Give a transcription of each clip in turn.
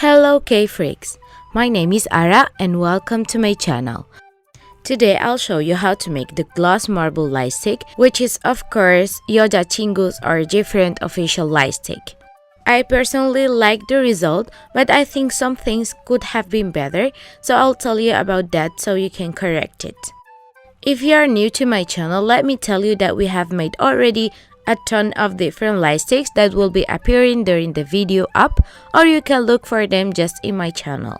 Hello K-freaks! My name is Ara and welcome to my channel. Today I'll show you how to make the gloss marble lightstick, which is of course 여자친구's or GFRIEND official lightstick. I personally like the result, but I think some things could have been better, so I'll tell you about that so you can correct it. If you are new to my channel, let me tell you that we have made already a ton of different lightsticks that will be appearing during the video up, or you can look for them just in my channel.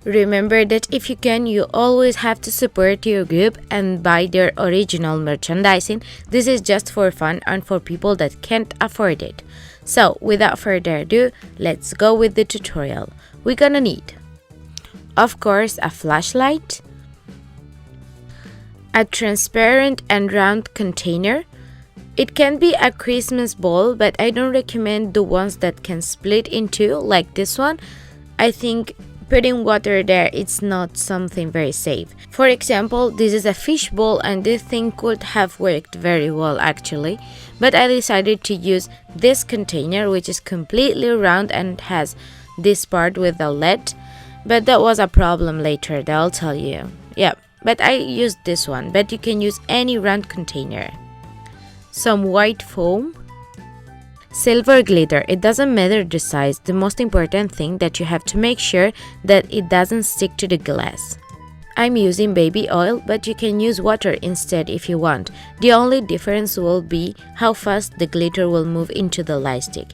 Remember that if you can, you always have to support your group and buy their original merchandising. This is just for fun and for people that can't afford it. So without further ado, let's go with the tutorial. We're gonna need, of course, a flashlight, a transparent and round container. It can be a Christmas ball, but I don't recommend the ones that can split in two like this one. I think putting water there, it's not something very safe. For example, this is a fish bowl and this thing could have worked very well actually, but I decided to use this container which is completely round and has this part with a lid, but that was a problem later that I'll tell you. Yeah, but I used this one, but you can use any round container. Some white foam, silver glitter. It doesn't matter the size, the most important thing that you have to make sure that it doesn't stick to the glass. I'm using baby oil, but you can use water instead if you want. The only difference will be how fast the glitter will move into the lightstick.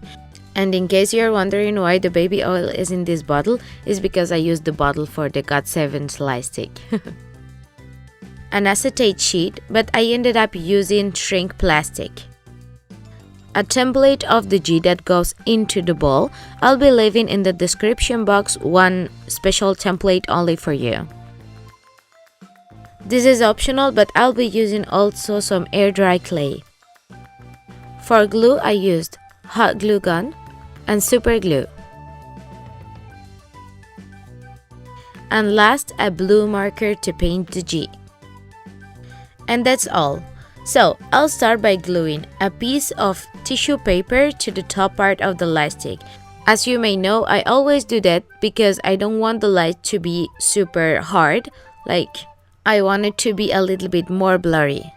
And in case you're wondering why the baby oil is in this bottle, is because I used the bottle for the GOT7 lightstick. An acetate sheet, but I ended up using shrink plastic. A template of the G that goes into the ball. I'll be leaving in the description box one special template only for you. This is optional, but I'll be using also some air dry clay. For glue, I used hot glue gun and super glue. And last, a blue marker to paint the G. And that's all. So I'll start by gluing a piece of tissue paper to the top part of the lightstick. As you may know, I always do that because I don't want the light to be super hard, like I want it to be a little bit more blurry.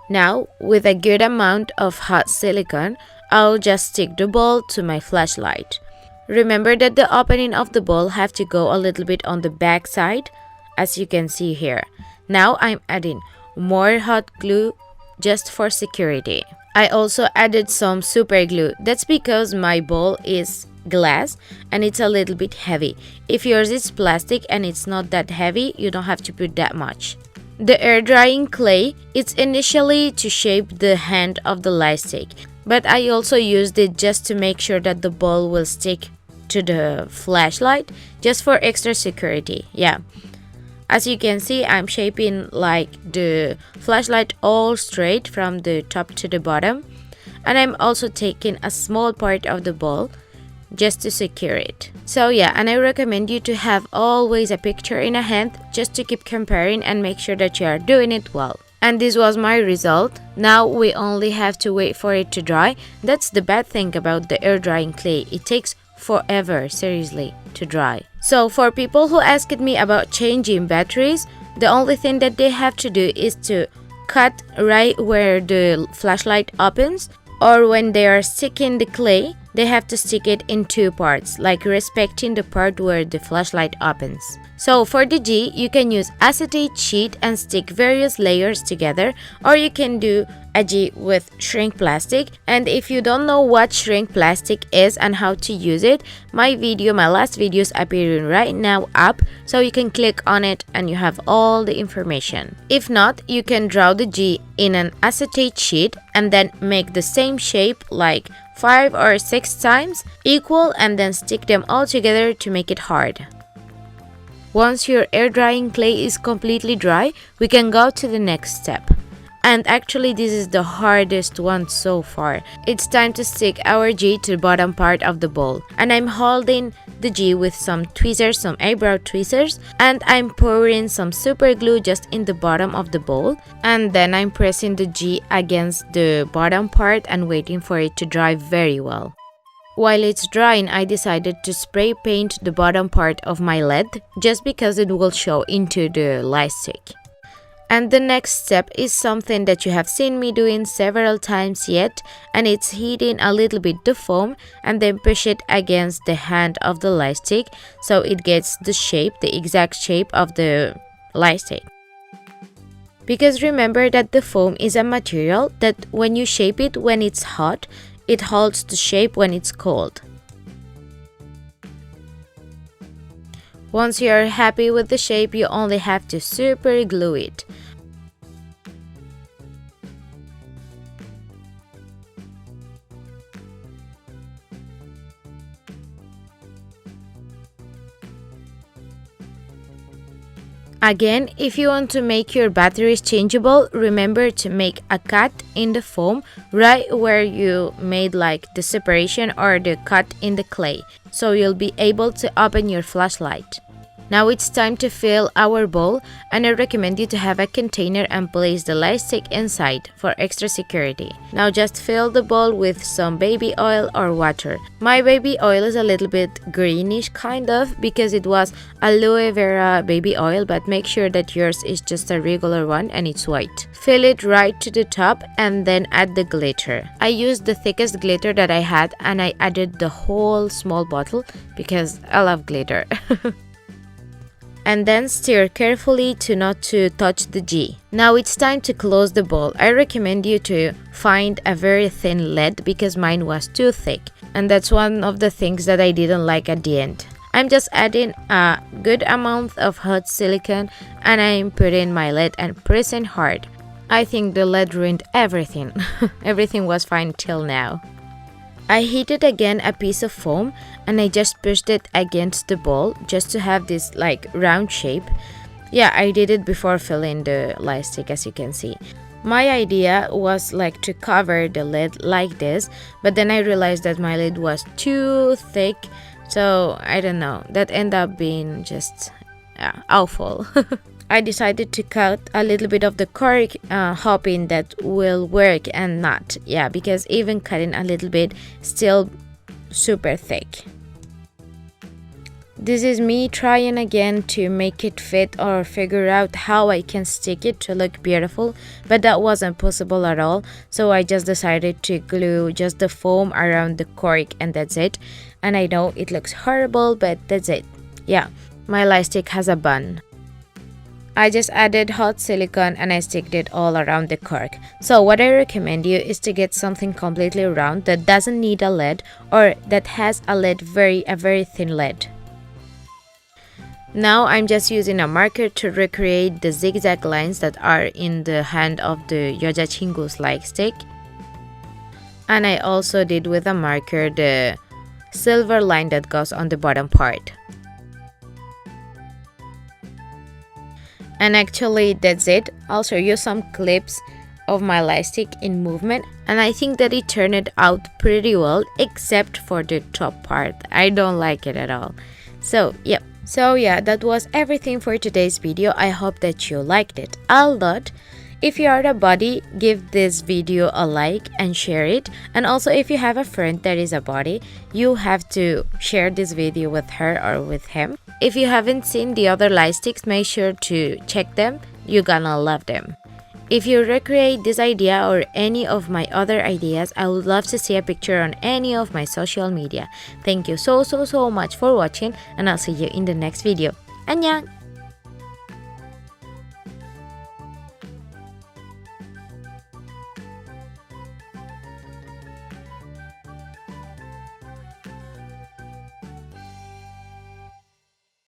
Now, with a good amount of hot silicone, I'll just stick the ball to my flashlight. Remember that the opening of the ball have to go a little bit on the back side, as you can see here. Now I'm adding more hot glue just for security. I also added some super glue. That's because my ball is glass and it's a little bit heavy. If yours is plastic and it's not that heavy, you don't have to put that much. The air drying clay, it's initially to shape the hand of the lightstick, but I also used it just to make sure that the ball will stick to the flashlight, just for extra security. Yeah. As you can see, I'm shaping like the flashlight all straight from the top to the bottom. And I'm also taking a small part of the ball just to secure it. So yeah, and I recommend you to have always a picture in a hand just to keep comparing and make sure that you are doing it well. And this was my result. Now we only have to wait for it to dry. That's the bad thing about the air drying clay. It takes forever, seriously, to dry. So for people who asked me about changing batteries, the only thing that they have to do is to cut right where the flashlight opens, or when they are sticking the clay, they have to stick it in two parts, like respecting the part where the flashlight opens. So for the G, you can use acetate sheet and stick various layers together, or you can do a G with shrink plastic. And if you don't know what shrink plastic is and how to use it, my last video is appearing right now up, so you can click on it and you have all the information. If not, you can draw the G in an acetate sheet and then make the same shape like 5 or 6 times equal and then stick them all together to make it hard. Once your air drying clay is completely dry, we can go to the next step. And actually this is the hardest one so far. It's time to stick our G to the bottom part of the bowl. And I'm holding the G with some tweezers, some eyebrow tweezers, and I'm pouring some super glue just in the bottom of the bowl. And then I'm pressing the G against the bottom part and waiting for it to dry very well. While it's drying, I decided to spray paint the bottom part of my lid just because it will show into the Lightstick. And the next step is something that you have seen me doing several times yet, and it's heating a little bit the foam and then push it against the hand of the Lightstick so it gets the shape, the exact shape of the Lightstick. Because remember that the foam is a material that when you shape it when it's hot, it holds the shape when it's cold. Once you are happy with the shape, you only have to super glue it. Again, if you want to make your batteries changeable, remember to make a cut in the foam right where you made like the separation or the cut in the clay, so you'll be able to open your flashlight. Now it's time to fill our bowl, and I recommend you to have a container and place the Lightstick inside for extra security. Now just fill the bowl with some baby oil or water. My baby oil is a little bit greenish kind of because it was aloe vera baby oil, but make sure that yours is just a regular one and it's white. Fill it right to the top and then add the glitter. I used the thickest glitter that I had and I added the whole small bottle because I love glitter. And then stir carefully to not to touch the G. Now it's time to close the bowl. I recommend you to find a very thin lid because mine was too thick, and that's one of the things that I didn't like at the end. I'm just adding a good amount of hot silicone and I'm putting my lid and pressing hard. I think the lid ruined everything. Everything was fine till now. I heated again a piece of foam and I just pushed it against the bowl just to have this like round shape. Yeah, I did it before filling the Lightstick, as you can see. My idea was like to cover the lid like this, but then I realized that my lid was too thick, so I don't know, that ended up being just awful. I decided to cut a little bit of the cork, hoping that will work and not. Yeah, because even cutting a little bit, still super thick. This is me trying again to make it fit or figure out how I can stick it to look beautiful, but that wasn't possible at all, so I just decided to glue just the foam around the cork and that's it. And I know it looks horrible, but that's it. Yeah, my Lightstick has a bun. I just added hot silicone and I sticked it all around the cork. So what I recommend you is to get something completely round that doesn't need a lid or that has a lid, a very thin lid. Now I'm just using a marker to recreate the zigzag lines that are in the hand of the 여자친구's Lightstick. And I also did with a marker the silver line that goes on the bottom part. And actually that's it. I'll show you some clips of my Lightstick in movement, and I think that it turned out pretty well except for the top part. I don't like it at all. So yeah, that was everything for today's video. I hope that you liked it a lot. If you are a body, give this video a like and share it. And also if you have a friend that is a body, you have to share this video with her or with him. If you haven't seen the other Lightsticks, make sure to check them. You're gonna love them. If you recreate this idea or any of my other ideas, I would love to see a picture on any of my social media. Thank you so much for watching, and I'll see you in the next video. 안녕!